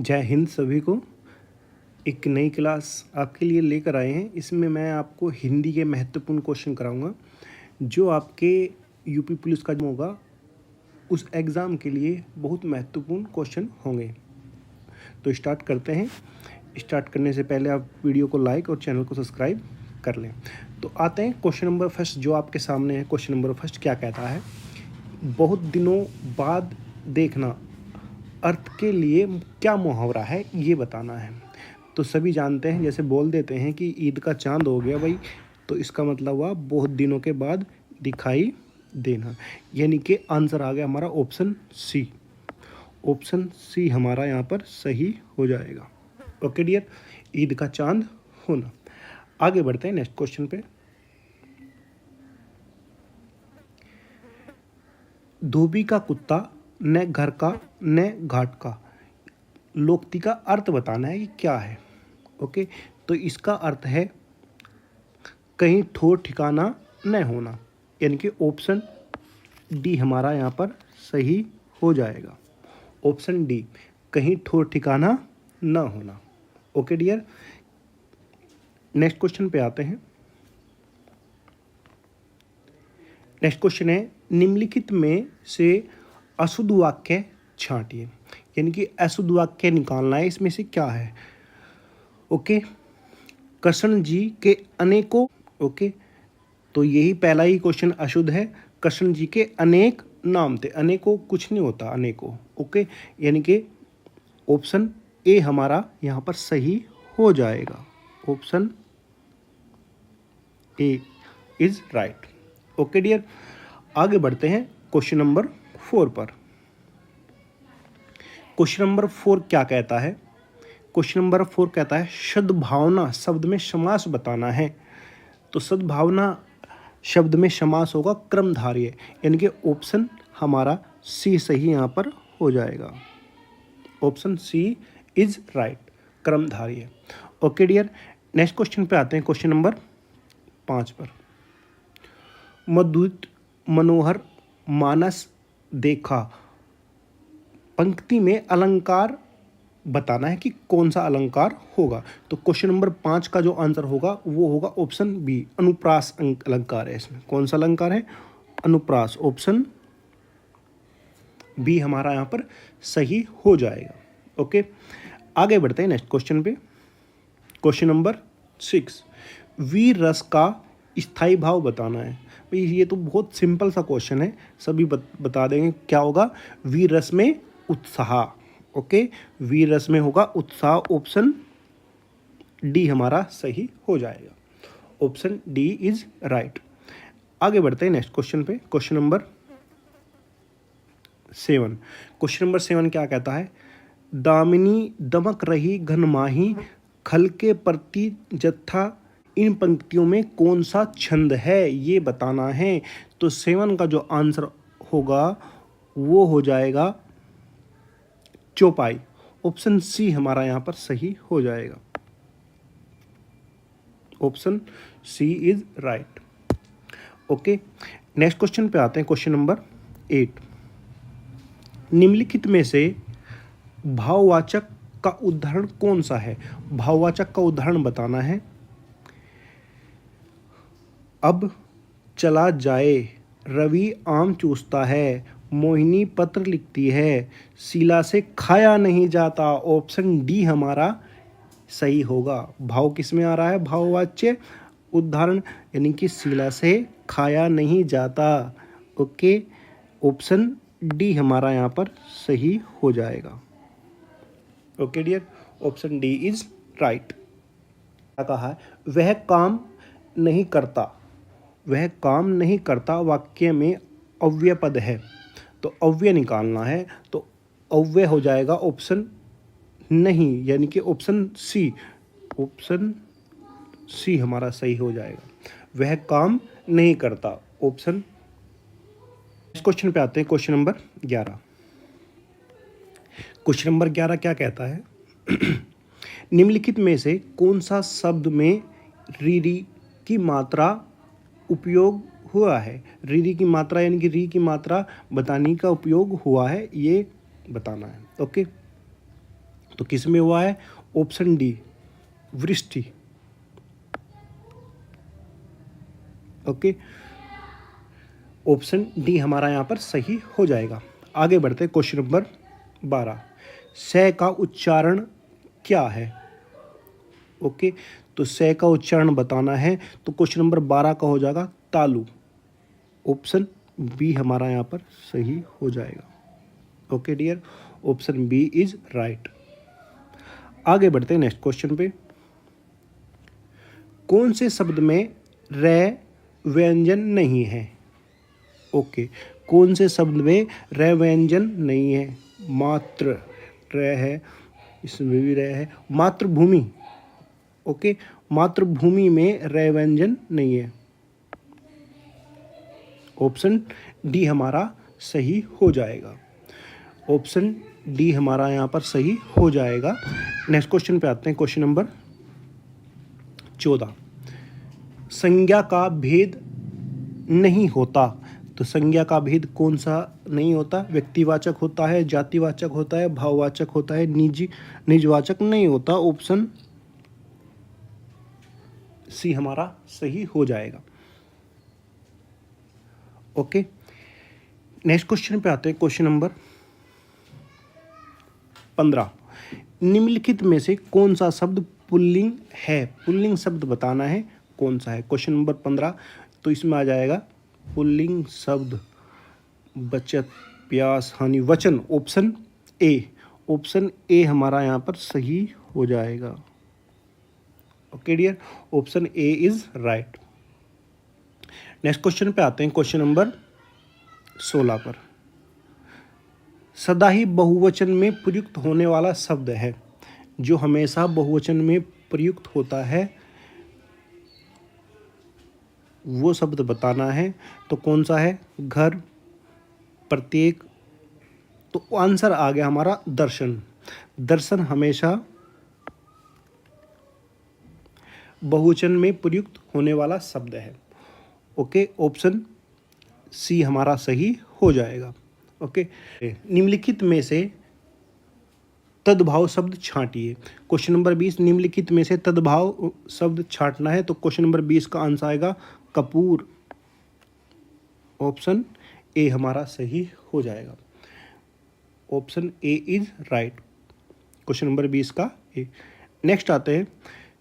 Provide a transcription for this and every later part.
जय हिंद सभी को। एक नई क्लास आपके लिए लेकर आए हैं। इसमें मैं आपको हिंदी के महत्वपूर्ण क्वेश्चन कराऊंगा जो आपके यूपी पुलिस का जो होगा उस एग्ज़ाम के लिए बहुत महत्वपूर्ण क्वेश्चन होंगे। तो स्टार्ट करते हैं। स्टार्ट करने से पहले आप वीडियो को लाइक और चैनल को सब्सक्राइब कर लें। तो आते हैं क्वेश्चन नंबर फर्स्ट जो आपके सामने है। क्वेश्चन नंबर फर्स्ट क्या कहता है? बहुत दिनों बाद देखना अर्थ के लिए क्या मुहावरा है ये बताना है। तो सभी जानते हैं, जैसे बोल देते हैं कि ईद का चांद हो गया भाई, तो इसका मतलब हुआ बहुत दिनों के बाद दिखाई देना, यानी कि आंसर आ गया हमारा ऑप्शन सी। ऑप्शन सी हमारा यहाँ पर सही हो जाएगा। ओके डियर, ईद का चांद होना। आगे बढ़ते हैं नेक्स्ट क्वेश्चन पे। धोबी का कुत्ता न घर का न घाट का, लोकोक्ति का अर्थ बताना है कि क्या है। ओके, तो इसका अर्थ है कहीं ठोर ठिकाना न होना, यानी कि ऑप्शन डी हमारा यहाँ पर सही हो जाएगा। ऑप्शन डी, कहीं ठोर ठिकाना न होना। ओके डियर, नेक्स्ट क्वेश्चन पे आते हैं। नेक्स्ट क्वेश्चन है, निम्नलिखित में से अशुद्ध वाक्य छांटिए, यानी कि अशुद्ध वाक्य निकालना है। इसमें से क्या है? ओके, कृष्ण जी के अनेकों। ओके, तो यही पहला ही क्वेश्चन अशुद्ध है। कृष्ण जी के अनेक नाम थे। अनेकों कुछ नहीं होता, अनेकों। ओके, यानी कि ऑप्शन ए हमारा यहाँ पर सही हो जाएगा। Option A is right. Okay dear, आगे बढ़ते हैं क्वेश्चन नंबर 4 पर। क्वेश्चन नंबर 4 क्या कहता है? क्वेश्चन नंबर 4 कहता है सद्भावना शब्द में समास बताना है। तो सद्भावना शब्द में समास होगा क्रमधारय, यानी कि ऑप्शन हमारा सी सही यहाँ पर हो जाएगा। ऑप्शन सी इज राइट, क्रमधारय। ओके डियर, नेक्स्ट क्वेश्चन पे आते हैं। क्वेश्चन नंबर 5 पर। मधुत मनोहर मानस देखा, पंक्ति में अलंकार बताना है कि कौन सा अलंकार होगा। तो क्वेश्चन नंबर 5 का जो आंसर होगा वो होगा ऑप्शन बी, अनुप्रास अलंकार है। इसमें कौन सा अलंकार है? अनुप्रास। ऑप्शन बी हमारा यहाँ पर सही हो जाएगा। ओके, आगे बढ़ते हैं नेक्स्ट क्वेश्चन पे। क्वेश्चन नंबर 6, वीर रस का स्थायी भाव बताना है। भाई ये तो बहुत सिंपल सा क्वेश्चन है, सभी बता देंगे क्या होगा। वीर रस में उत्साह। ओके, वीर रस में होगा उत्साह। ऑप्शन डी हमारा सही हो जाएगा। Option D is right. आगे बढ़ते हैं नेक्स्ट क्वेश्चन पे। Question number 7। क्वेश्चन नंबर 7 क्या कहता है? दामिनी दमक रही घनमाही, खल के प्रति जत्था, इन पंक्तियों में कौन सा छंद है ये बताना है। तो 7 का जो आंसर होगा वो हो जाएगा चौपाई। ऑप्शन सी हमारा यहाँ पर सही हो जाएगा। Option C is right. Okay, next question पे आते हैं। क्वेश्चन नंबर 8, निम्नलिखित में से भाववाचक का उदाहरण कौन सा है? भाववाचक का उदाहरण बताना है। अब चला जाए, रवि आम चूसता है, मोहिनी पत्र लिखती है, शीला से खाया नहीं जाता। ऑप्शन डी हमारा सही होगा। भाव किस में आ रहा है? भाववाच्य उदाहरण, यानी कि शीला से खाया नहीं जाता। ओके, ऑप्शन डी हमारा यहाँ पर सही हो जाएगा। Okay dear, option D is right. क्या कहा है? वह काम नहीं करता। वह काम नहीं करता वाक्य में अव्यय पद है, तो अव्यय निकालना है। तो अव्यय हो जाएगा ऑप्शन नहीं, यानी कि ऑप्शन सी। ऑप्शन सी हमारा सही हो जाएगा। वह काम नहीं करता। ऑप्शन। इस क्वेश्चन पे आते हैं। Question number 11। क्वेश्चन नंबर 11 क्या कहता है? निम्नलिखित में से कौन सा शब्द में री की मात्रा उपयोग हुआ है? री की मात्रा यानी कि री की मात्रा बताने का उपयोग हुआ है, ये बताना है। ओके, तो किस में हुआ है? ऑप्शन डी, वृष्टि। ओके, ऑप्शन डी हमारा यहाँ पर सही हो जाएगा। आगे बढ़ते हैं क्वेश्चन नंबर 12। से का उच्चारण क्या है? ओके, तो से का उच्चारण बताना है तो क्वेश्चन नंबर 12 का हो जाएगा तालु। ऑप्शन बी हमारा यहाँ पर सही हो जाएगा। Okay dear, option B is right. आगे बढ़ते हैं नेक्स्ट क्वेश्चन पे। कौन से शब्द में रे व्यंजन नहीं है? ओके, कौन से शब्द में रे व्यंजन नहीं है? मात्र रे है, इसमें भी रे है। मातृभूमि, ओके, मातृभूमि में रे व्यंजन नहीं है। ऑप्शन डी हमारा सही हो जाएगा। ऑप्शन डी हमारा यहाँ पर सही हो जाएगा। नेक्स्ट क्वेश्चन पे आते हैं, क्वेश्चन नंबर 14। संज्ञा का भेद नहीं होता। तो संज्ञा का भेद कौन सा नहीं होता? व्यक्तिवाचक होता है, जातिवाचक होता है, भाववाचक होता है, निजवाचक नहीं होता। ऑप्शन सी हमारा सही हो जाएगा। ओके, नेक्स्ट क्वेश्चन पे आते हैं, क्वेश्चन नंबर 15। निम्नलिखित में से कौन सा शब्द पुल्लिंग है? पुल्लिंग शब्द बताना है कौन सा है। क्वेश्चन नंबर 15, तो इसमें आ जाएगा पुल्लिंग शब्द बचत, प्यास, हानि, वचन। ऑप्शन ए, ऑप्शन ए हमारा यहाँ पर सही हो जाएगा। Okay dear, option A is right. Next question पे आते हैं, क्वेश्चन नंबर 16 पर। सदा ही बहुवचन में प्रयुक्त होने वाला शब्द है, जो हमेशा बहुवचन में प्रयुक्त होता है, वो शब्द बताना है। तो कौन सा है? घर, प्रत्येक। तो आंसर आ गया हमारा दर्शन। दर्शन हमेशा बहुवचन में प्रयुक्त होने वाला शब्द है। ओके, ऑप्शन सी हमारा सही हो जाएगा। ओके, निम्नलिखित में से तद्भाव शब्द छांटिए। क्वेश्चन नंबर 20, निम्नलिखित में से तद्भाव शब्द छांटना है। तो क्वेश्चन नंबर 20 का आंसर आएगा कपूर। ऑप्शन ए हमारा सही हो जाएगा। Option A is right, question number 20 का ए। नेक्स्ट आते हैं,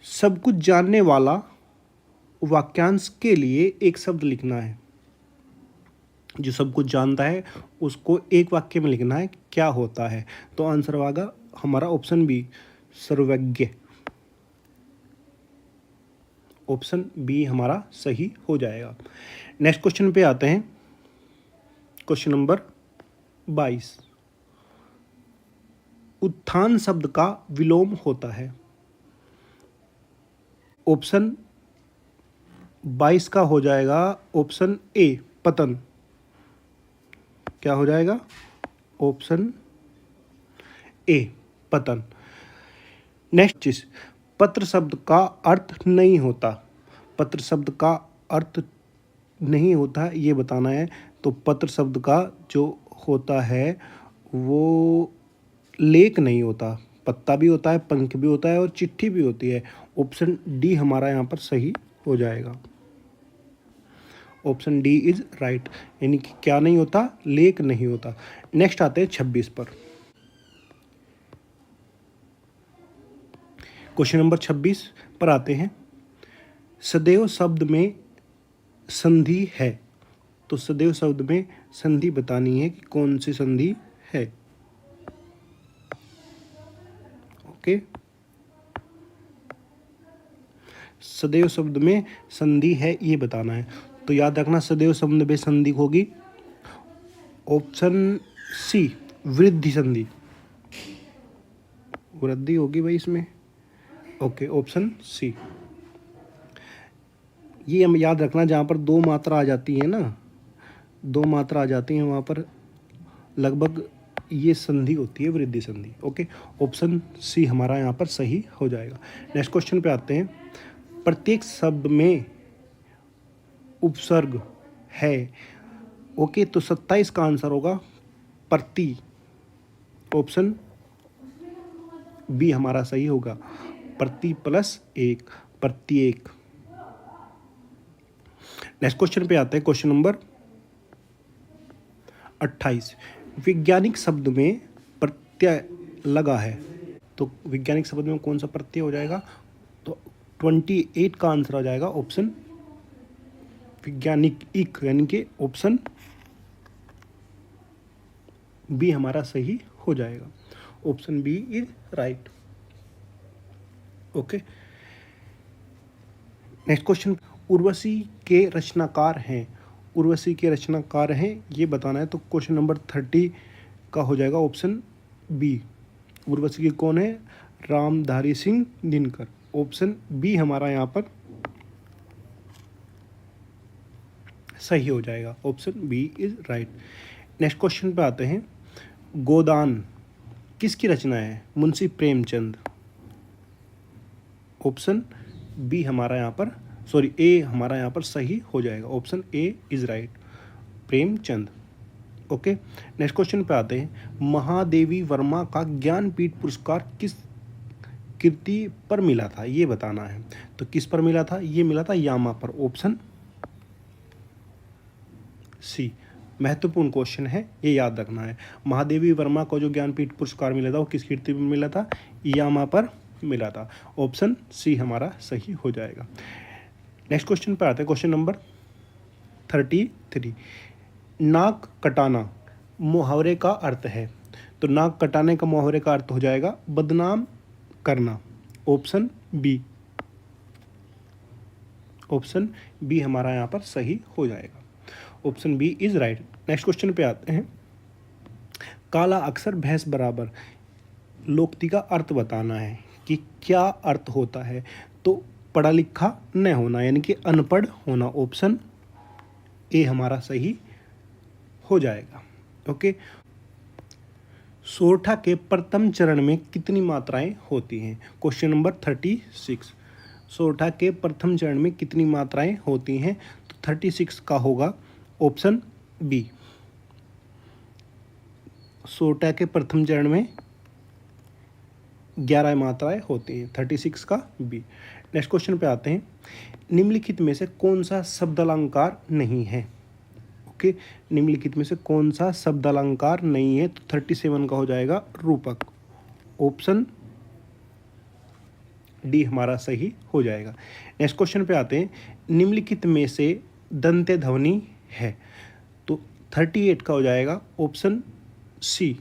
सब कुछ जानने वाला वाक्यांश के लिए एक शब्द लिखना है। जो सब कुछ जानता है उसको एक वाक्य में लिखना है, क्या होता है? तो आंसर आएगा हमारा ऑप्शन बी, सर्वज्ञ। ऑप्शन बी हमारा सही हो जाएगा। नेक्स्ट क्वेश्चन पे आते हैं, क्वेश्चन नंबर 22। उत्थान शब्द का विलोम होता है। ऑप्शन 22 का हो जाएगा ऑप्शन ए, पतन। क्या हो जाएगा? ऑप्शन ए, पतन। नेक्स्ट चीज, पत्र शब्द का अर्थ नहीं होता। पत्र शब्द का अर्थ नहीं होता ये बताना है। तो पत्र शब्द का जो होता है वो लेख नहीं होता, पत्ता भी होता है, पंख भी होता है और चिट्ठी भी होती है। ऑप्शन डी हमारा यहाँ पर सही हो जाएगा। ऑप्शन डी इज राइट, यानी कि क्या नहीं होता? लेख नहीं होता। नेक्स्ट आते हैं 26 पर। क्वेश्चन नंबर 26 पर आते हैं, सदैव शब्द में संधि है। तो सदैव शब्द में संधि बतानी है कि कौन सी संधि है। ओके, सदैव शब्द में संधि है ये बताना है। तो याद रखना, सदैव शब्द में संधि होगी ऑप्शन सी, वृद्धि संधि। वृद्धि होगी भाई इसमें। Okay, option C. ये हम याद रखना, जहाँ पर दो मात्रा आ जाती है ना, दो मात्रा आ जाती हैं वहाँ पर लगभग ये संधि होती है, वृद्धि संधि। ओके, ऑप्शन सी हमारा यहाँ पर सही हो जाएगा। नेक्स्ट क्वेश्चन पे आते हैं, प्रत्येक शब्द में उपसर्ग है। ओके, तो 27 का आंसर होगा प्रति। ऑप्शन बी हमारा सही होगा। प्रति प्लस एक, प्रत्येक। नेक्स्ट क्वेश्चन पे आते हैं, क्वेश्चन नंबर 28। वैज्ञानिक शब्द में प्रत्यय लगा है, तो वैज्ञानिक शब्द में कौन सा प्रत्यय हो जाएगा? तो 28 का आंसर हो जाएगा ऑप्शन वैज्ञानिक इक, यानी कि ऑप्शन बी हमारा सही हो जाएगा। Option B is right. Okay, next question. Urvashi के रचनाकार हैं, उर्वशी के रचनाकार हैं ये बताना है, तो क्वेश्चन नंबर 30 का हो जाएगा ऑप्शन बी। उर्वशी के कौन है? रामधारी सिंह दिनकर। ऑप्शन बी हमारा यहाँ पर सही हो जाएगा। Option B is right. Next question पे आते हैं। गोदान किसकी रचना है? मुंशी प्रेमचंद। ऑप्शन बी हमारा यहाँ पर ए हमारा यहाँ पर सही हो जाएगा। Option A is right, Premchand. Okay, next question पे आते हैं। महादेवी वर्मा का ज्ञानपीठ पुरस्कार किस कृति पर मिला था, ये बताना है। तो किस पर मिला था? ये मिला था यामा पर। Option C. महत्वपूर्ण क्वेश्चन है, ये याद रखना है। महादेवी वर्मा को जो ज्ञानपीठ पुरस्कार मिला था वो किस कृति पर मिला था? यामा पर मिला था। ऑप्शन सी हमारा सही हो जाएगा। नेक्स्ट क्वेश्चन पर आते हैं, क्वेश्चन नंबर 33। नाक कटाना मुहावरे का अर्थ है, तो नाक कटाने का मुहावरे का अर्थ हो जाएगा बदनाम करना। ऑप्शन बी, ऑप्शन बी हमारा यहाँ पर सही हो जाएगा। Option B is right. Next question पे आते हैं। काला अक्षर भैंस बराबर लोकोक्ति का अर्थ बताना है कि क्या अर्थ होता है। तो पढ़ा लिखा न होना, यानी कि अनपढ़ होना। ऑप्शन ए हमारा सही हो जाएगा। ओके, सोरठा के प्रथम चरण में कितनी मात्राएं होती हैं? Question number 36। सोरठा के प्रथम चरण में कितनी मात्राएं होती हैं? तो 36 का होगा ऑप्शन बी। सोरठा के प्रथम चरण में 11 मात्राएं होती हैं, 36 का बी। नेक्स्ट क्वेश्चन पे आते हैं। निम्नलिखित में से कौन सा शब्दालंकार नहीं है? ओके, निम्नलिखित में से कौन सा शब्दालंकार नहीं है? तो 37 का हो जाएगा रूपक। ऑप्शन डी हमारा सही हो जाएगा। नेक्स्ट क्वेश्चन पे आते हैं। निम्नलिखित में से दंत्य ध्वनि है, तो 38 का हो जाएगा ऑप्शन सी,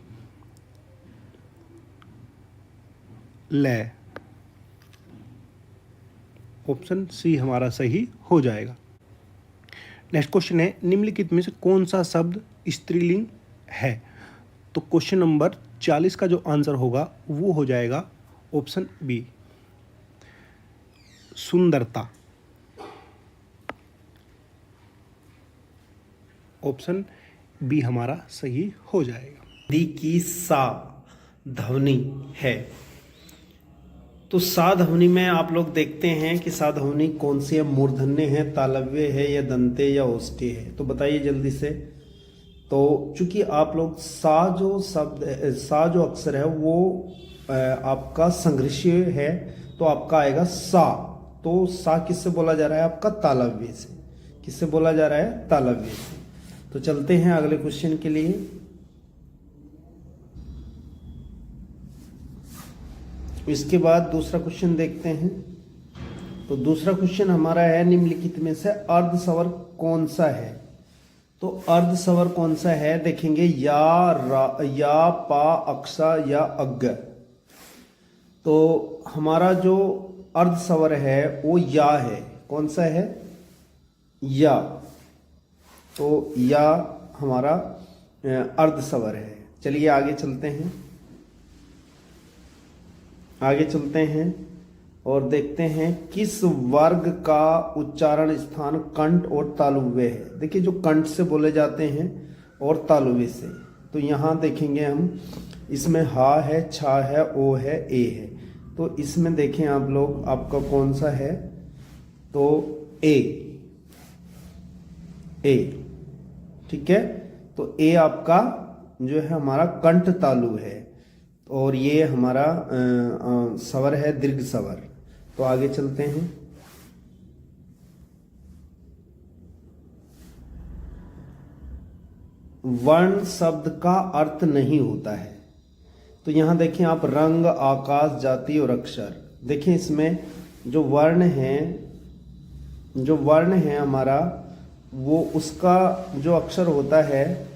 लय। ऑप्शन सी हमारा सही हो जाएगा। नेक्स्ट क्वेश्चन है। निम्नलिखित में से कौन सा शब्द स्त्रीलिंग है? तो क्वेश्चन नंबर 40 का जो आंसर होगा वो हो जाएगा ऑप्शन बी, सुंदरता। ऑप्शन बी हमारा सही हो जाएगा। दी की सा ध्वनि है, तो सा ध्वनि में आप लोग देखते हैं कि सा ध्वनि कौन सी है? मूर्धन्य है, तालव्य है, या दंते या ओष्ठी है? तो बताइए जल्दी से। तो चूंकि आप लोग सा जो अक्षर है वो आपका संघर्षीय है, तो आपका आएगा सा। तो सा किससे बोला जा रहा है? आपका तालव्य से। किससे बोला जा रहा है? तालव्य से। तो चलते हैं अगले क्वेश्चन के लिए। इसके बाद दूसरा क्वेश्चन देखते हैं। तो दूसरा क्वेश्चन हमारा है। निम्नलिखित में से अर्धस्वर कौन सा है? तो अर्धस्वर कौन सा है देखेंगे। या, पा, अक्सा या अग्ग। तो हमारा जो अर्धस्वर है वो या है। कौन सा है? या। तो या हमारा अर्धस्वर है। चलिए आगे चलते हैं। आगे चलते हैं और देखते हैं किस वर्ग का उच्चारण स्थान कंठ और तालुव्य है। देखिए जो कंठ से बोले जाते हैं और तालुव्य से, तो यहाँ देखेंगे हम, इसमें हा है, छा है, ओ है, ए है। तो इसमें देखें आप लोग, आपका कौन सा है? तो ए। ठीक है, तो ए आपका जो है हमारा कंठ तालु है। और ये हमारा स्वर है दीर्घ स्वर। तो आगे चलते हैं। वर्ण शब्द का अर्थ नहीं होता है। तो यहां देखें आप, रंग, आकाश, जाति और अक्षर। देखें इसमें जो वर्ण है हमारा, वो उसका जो अक्षर होता है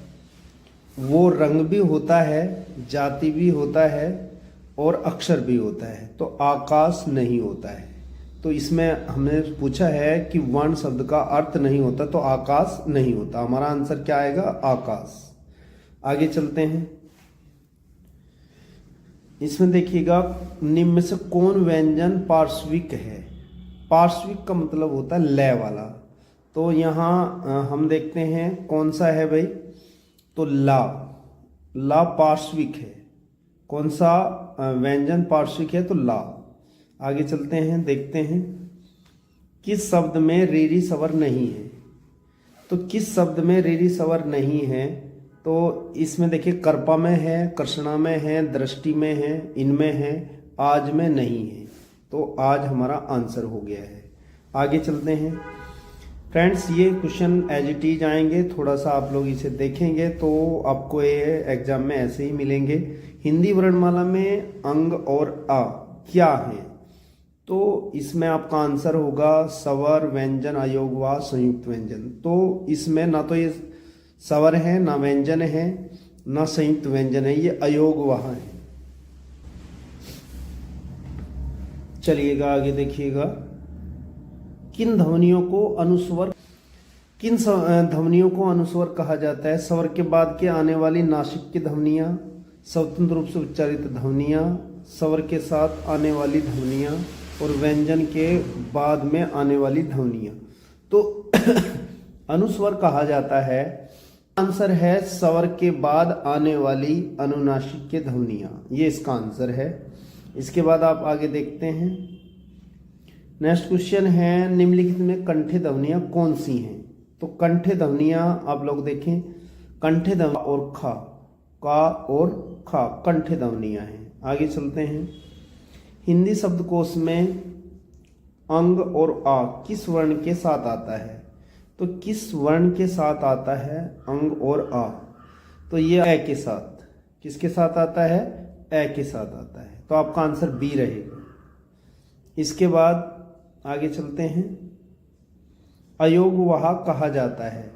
वो रंग भी होता है, जाति भी होता है और अक्षर भी होता है। तो आकाश नहीं होता है। तो इसमें हमने पूछा है कि वर्ण शब्द का अर्थ नहीं होता, तो आकाश नहीं होता। हमारा आंसर क्या आएगा? आकाश। आगे चलते हैं। इसमें देखिएगा, निम्न में से कौन व्यंजन पार्श्विक है? पार्श्विक का मतलब होता है लय वाला। तो यहाँ हम देखते हैं कौन सा है भाई, तो ला पार्श्विक है। कौन सा व्यंजन पार्श्विक है? तो ला। आगे चलते हैं, देखते हैं किस शब्द में रीरी स्वर नहीं है। तो किस शब्द में रीरी स्वर नहीं है? तो इसमें देखिए, कर्पा में है, कर्षणा में है, दृष्टि में है, इनमें है, आज में नहीं है। तो आज हमारा आंसर हो गया है। आगे चलते हैं फ्रेंड्स। ये क्वेश्चन एज इट इज आएंगे, थोड़ा सा आप लोग इसे देखेंगे तो आपको ये एग्जाम में ऐसे ही मिलेंगे। हिंदी वर्णमाला में अंग और आ क्या है? तो इसमें आपका आंसर होगा स्वर, व्यंजन, अयोगवाह, संयुक्त व्यंजन। तो इसमें ना तो ये स्वर है, ना व्यंजन है, ना संयुक्त व्यंजन है, ये अयोगवाह है। चलिएगा आगे देखिएगा, किन ध्वनियों को अनुस्वर कहा जाता है? स्वर के बाद के आने वाली नासिक की ध्वनियां, स्वतंत्र रूप से उच्चारित ध्वनियां, स्वर के साथ आने वाली ध्वनियां और व्यंजन के बाद में आने वाली ध्वनियां। तो अनुस्वर कहा जाता है, आंसर है स्वर के बाद आने वाली अनुनासिक के ध्वनियां, ये इसका आंसर है। इसके बाद आप आगे देखते हैं। नेक्स्ट क्वेश्चन है, निम्नलिखित में कंठे ध्वनियां कौन सी हैं? तो कंठे ध्वनियां आप लोग देखें, कंठे ध्वनि और खा, का और खा कंठे ध्वनियां हैं। आगे चलते हैं। हिंदी शब्दकोश में अंग और आ किस वर्ण के साथ आता है? तो किस वर्ण के साथ आता है अंग और आ? तो ये ए के साथ। किसके साथ आता है? ए के साथ आता है। तो आपका आंसर बी रहेगा। इसके बाद आगे चलते हैं। अयोगवाह कहा जाता है।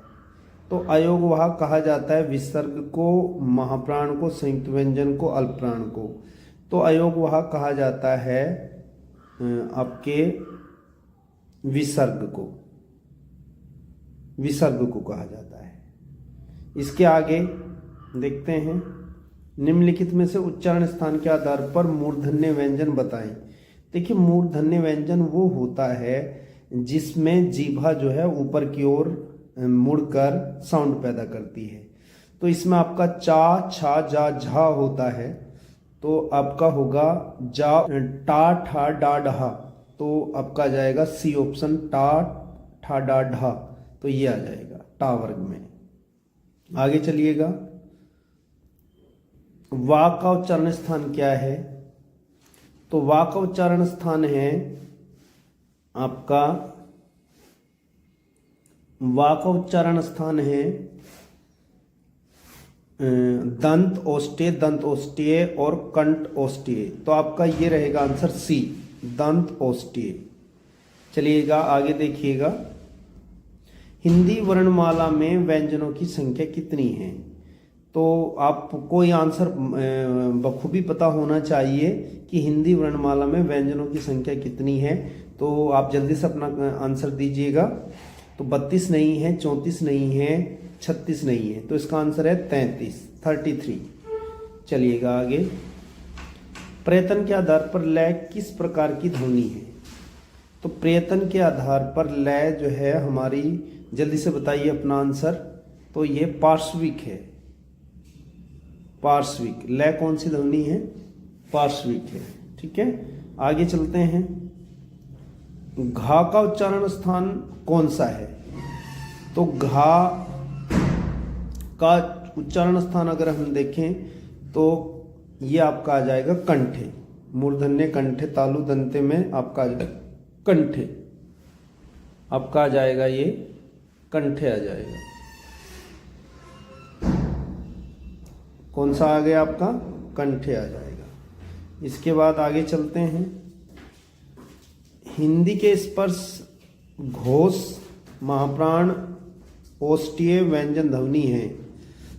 तो अयोगवाह कहा जाता है विसर्ग को, महाप्राण को, संयुक्त व्यंजन को, अल्पप्राण को। तो अयोगवाह कहा जाता है आपके विसर्ग को कहा जाता है। इसके आगे देखते हैं, निम्नलिखित में से उच्चारण स्थान के आधार पर मूर्धन्य व्यंजन बताएं। देखिए, मूर्धन्य व्यंजन वो होता है जिसमें जीभा जो है ऊपर की ओर मुड़कर साउंड पैदा करती है। तो इसमें आपका चा, छा, जा, झा होता है। तो आपका होगा जा, टा, ठा, डा, ढा। तो आपका आ जाएगा सी ऑप्शन, टा, ठा, डा, ढा। तो ये आ जाएगा टा वर्ग में। आगे चलिएगा, वा का उच्चारण स्थान क्या है? तो वा का उच्चारण स्थान है आपका, वा का उच्चारण स्थान है दंत ओष्ठ्य, दंत ओष्ठ्य और कंठ ओष्ठ्य। तो आपका ये रहेगा आंसर सी, दंत ओष्ठ्य। चलिएगा आगे देखिएगा, हिंदी वर्णमाला में व्यंजनों की संख्या कितनी है? तो आपको ये आंसर बखूबी पता होना चाहिए कि हिंदी वर्णमाला में व्यंजनों की संख्या कितनी है। तो आप जल्दी से अपना आंसर दीजिएगा। तो 32 नहीं है, 34 नहीं है, 36 नहीं है। तो इसका आंसर है 33। चलिएगा आगे, प्रयत्न के आधार पर लय किस प्रकार की ध्वनि है? तो प्रयत्न के आधार पर लय जो है हमारी, जल्दी से बताइए अपना आंसर। तो ये पार्श्विक है। पार्श्विक लय कौन सी ध्वनि है? पार्श्विक है। ठीक है, आगे चलते हैं। घा का उच्चारण स्थान कौन सा है? तो घा का उच्चारण स्थान अगर हम देखें तो ये आपका आ जाएगा कंठे। मूर्धन्य कंठे तालु दंते में आपका आ जाएगा कंठे, आपका आ जाएगा ये कंठे आ जाएगा। कौन सा आ गया आपका? कंठे आ जाएगा। इसके बाद आगे चलते हैं। हिंदी के स्पर्श घोष महाप्राण ओष्ठीय व्यंजन ध्वनि है।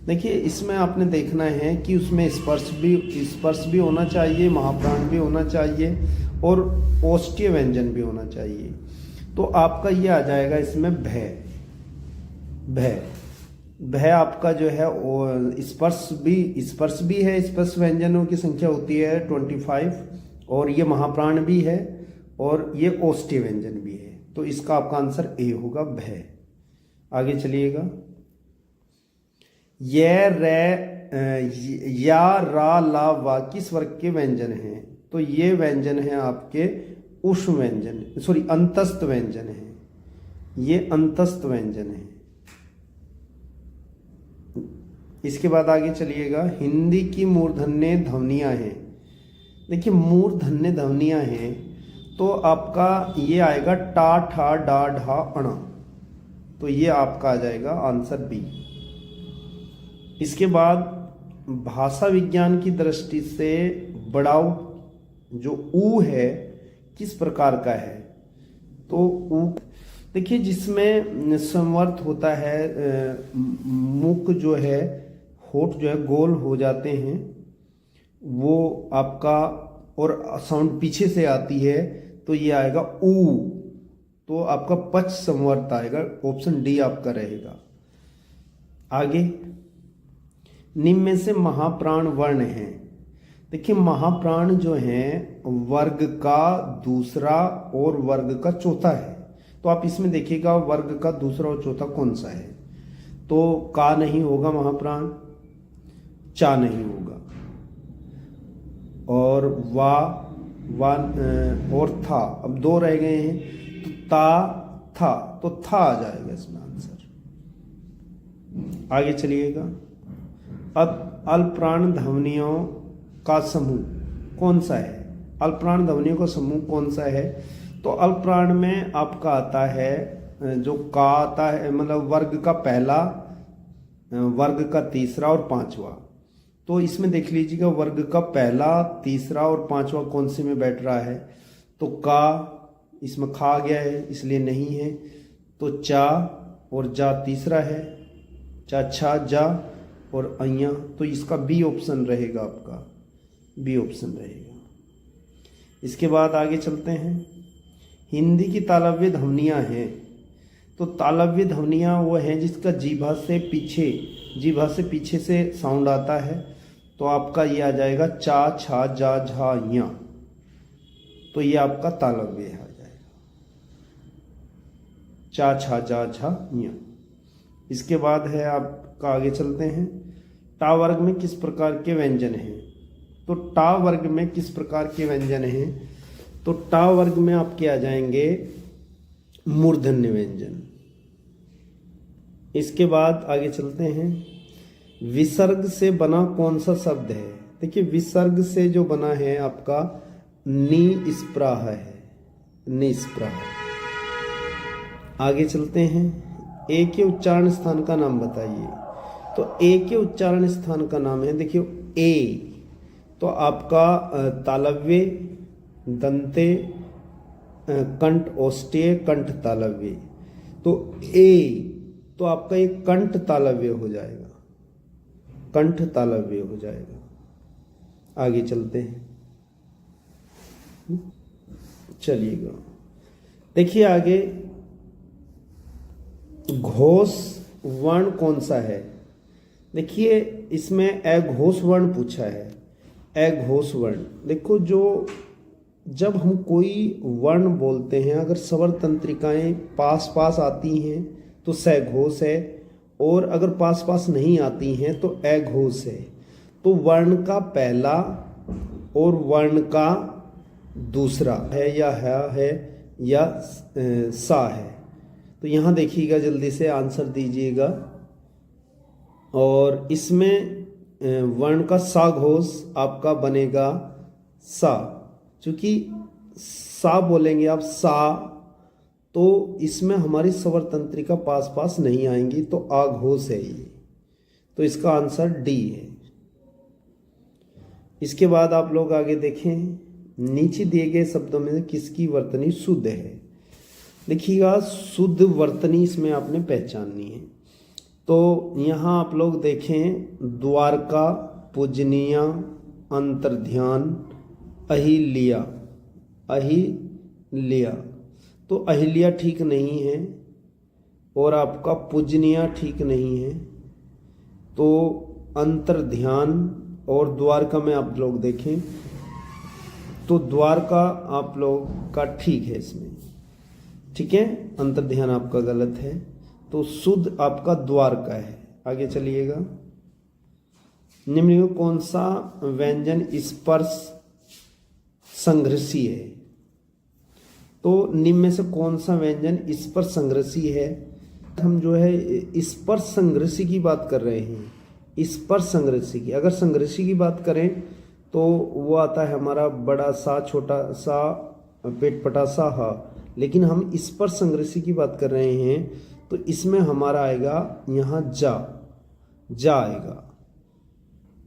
देखिए इसमें आपने देखना है कि उसमें स्पर्श भी होना चाहिए, महाप्राण भी होना चाहिए और ओष्ठीय व्यंजन भी होना चाहिए। तो आपका ये आ जाएगा इसमें भय। भय आपका जो है स्पर्श भी है, स्पर्श व्यंजनों की संख्या होती है 25 और ये महाप्राण भी है और ये ओष्ठीय व्यंजन भी है। तो इसका आपका आंसर ए होगा भय। आगे चलिएगा। या रा ला वा किस वर्ग के व्यंजन हैं? तो ये व्यंजन है आपके उष्ण व्यंजन, सॉरी अंतस्थ व्यंजन है, ये अंतस्थ व्यंजन है। इसके बाद आगे चलिएगा। हिंदी की मूर्धन्य ध्वनियां हैं। देखिए मूर्धन्य ध्वनियां हैं तो आपका ये आएगा टा ठा डा ढा अणा, तो ये आपका आ जाएगा आंसर बी। इसके बाद भाषा विज्ञान की दृष्टि से बड़ाऊ जो ऊ है किस प्रकार का है? तो ऊ देखिए जिसमें संवर्त होता है, मुख जो है, होठ जो है गोल हो जाते हैं, वो आपका और साउंड पीछे से आती है, तो ये आएगा ऊ। तो आपका पच संवर्त आएगा, ऑप्शन डी आपका रहेगा। आगे निम्न में से महाप्राण वर्ण हैं। देखिए महाप्राण जो हैं वर्ग का दूसरा और वर्ग का चौथा है। तो आप इसमें देखिएगा वर्ग का दूसरा और चौथा कौन सा है? तो का नहीं होगा महाप्राण, चा नहीं होगा, और वा और था। अब दो रह गए हैं, तो ता था, तो था आ जाएगा इसमें आंसर। आगे चलिएगा। अब अल्पप्राण ध्वनियों का समूह कौन सा है? अल्पप्राण ध्वनियों का समूह कौन सा है? तो अल्पप्राण में आपका आता है जो का आता है, मतलब वर्ग का पहला, वर्ग का तीसरा और पांचवा। तो इसमें देख लीजिएगा वर्ग का पहला, तीसरा और पांचवा कौन से में बैठ रहा है? तो का इसमें खा गया है इसलिए नहीं है। तो चा और जा तीसरा है, चा छा जा और अय्या, तो इसका बी ऑप्शन रहेगा, आपका बी ऑप्शन रहेगा। इसके बाद आगे चलते हैं। हिंदी की तालव्य ध्वनियाँ हैं। तो तालव्य ध्वनियाँ वो हैं जिसका जीभा से पीछे से साउंड आता है। तो आपका ये आ जाएगा चा छा जा झा या, तो ये आपका तालव्य आ जाएगा, चा छा जा झा या। इसके बाद है आपका, आगे चलते हैं। टा वर्ग में किस प्रकार के व्यंजन हैं? तो टा वर्ग में किस प्रकार के व्यंजन हैं? तो टा वर्ग में आपके आ जाएंगे मूर्धन्य व्यंजन। इसके बाद आगे चलते हैं। विसर्ग से बना कौन सा शब्द है? देखिए विसर्ग से जो बना है आपका निस्पृह है, निस्पृह। आगे चलते हैं। ए के उच्चारण स्थान का नाम बताइए। तो ए के उच्चारण स्थान का नाम है, देखिए ए, तो आपका तालव्य, दंते, कंठ ओष्ठीय, कंठ तालव्य। तो ए तो आपका एक कंठ तालव्य हो जाएगा, कंठ तालव्य हो जाएगा। आगे चलते हैं, चलिएगा। देखिए आगे घोष वर्ण कौन सा है? देखिए इसमें अघोष वर्ण पूछा है, अघोष वर्ण। देखो जो जब हम कोई वर्ण बोलते हैं, अगर स्वर तंत्रिकाएं पास पास आती हैं तो सघोष है, और अगर पास पास नहीं आती हैं तो अघोष है। तो वर्ण का पहला और वर्ण का दूसरा है या है या सा है। तो यहाँ देखिएगा, जल्दी से आंसर दीजिएगा। और इसमें वर्ण का सा घोष आपका बनेगा सा। चूंकि सा बोलेंगे आप सा, तो इसमें हमारी स्वर तंत्रिका पास पास नहीं आएंगी, तो आ घोष है ये। तो इसका आंसर डी है। इसके बाद आप लोग आगे देखें, नीचे दिए गए शब्दों में से किसकी वर्तनी शुद्ध है। देखिएगा, शुद्ध वर्तनी इसमें आपने पहचाननी है। तो यहाँ आप लोग देखें, द्वारका, पूजनीया, अंतर्ध्यान, अहिल्या। अहिल्या, तो अहिल्या ठीक नहीं है, और आपका पूजनीया ठीक नहीं है। तो अंतर्ध्यान और द्वारका में आप लोग देखें, तो द्वारका आप लोग का ठीक है इसमें, ठीक है। अंतर्ध्यान आपका गलत है, तो शुद्ध आपका द्वारका है। आगे चलिएगा, निम्न में कौन सा व्यंजन स्पर्श संघर्षी है। तो निम्न में से कौन सा व्यंजन स्पर्श संघर्षी है। हम जो है स्पर्श संघर्षी की बात कर रहे हैं, स्पर्श संघर्षी की। अगर संघर्षी की बात करें तो वो आता है हमारा बड़ा सा, छोटा सा, पेटपटा सा, हा। लेकिन हम स्पर्श संघर्षी की बात कर रहे हैं, तो इसमें हमारा आएगा यहाँ जा आएगा।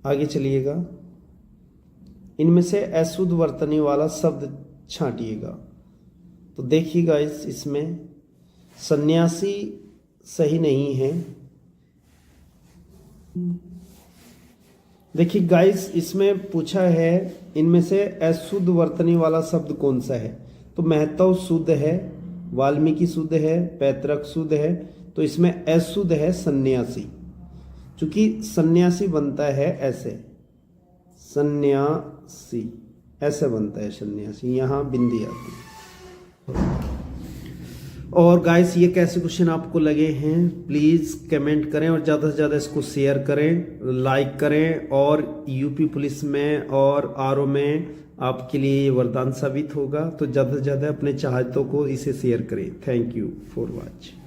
आगे चलिएगा, इनमें से अशुद्ध वर्तनी वाला शब्द छांटिएगा। तो देखिएगा, इसमें सन्यासी सही नहीं है। देखिए गाइस, इसमें पूछा है इनमें से अशुद्ध वर्तनी वाला शब्द कौन सा है। तो महतव शुद्ध है, वाल्मीकि शुद्ध है, पैतृक शुद्ध है। तो इसमें अशुद्ध है सन्यासी, क्योंकि सन्यासी बनता है ऐसे, सन्यासी ऐसे बनता है सन्यासी, यहाँ बिंदी आती है। और गाइस, ये कैसे क्वेश्चन आपको लगे हैं प्लीज़ कमेंट करें, और ज़्यादा से ज़्यादा इसको शेयर करें, लाइक करें। और यूपी पुलिस में और आरओ में आपके लिए ये वरदान साबित होगा। तो ज़्यादा से ज़्यादा अपने चाहतों को इसे शेयर करें। Thank you for watching.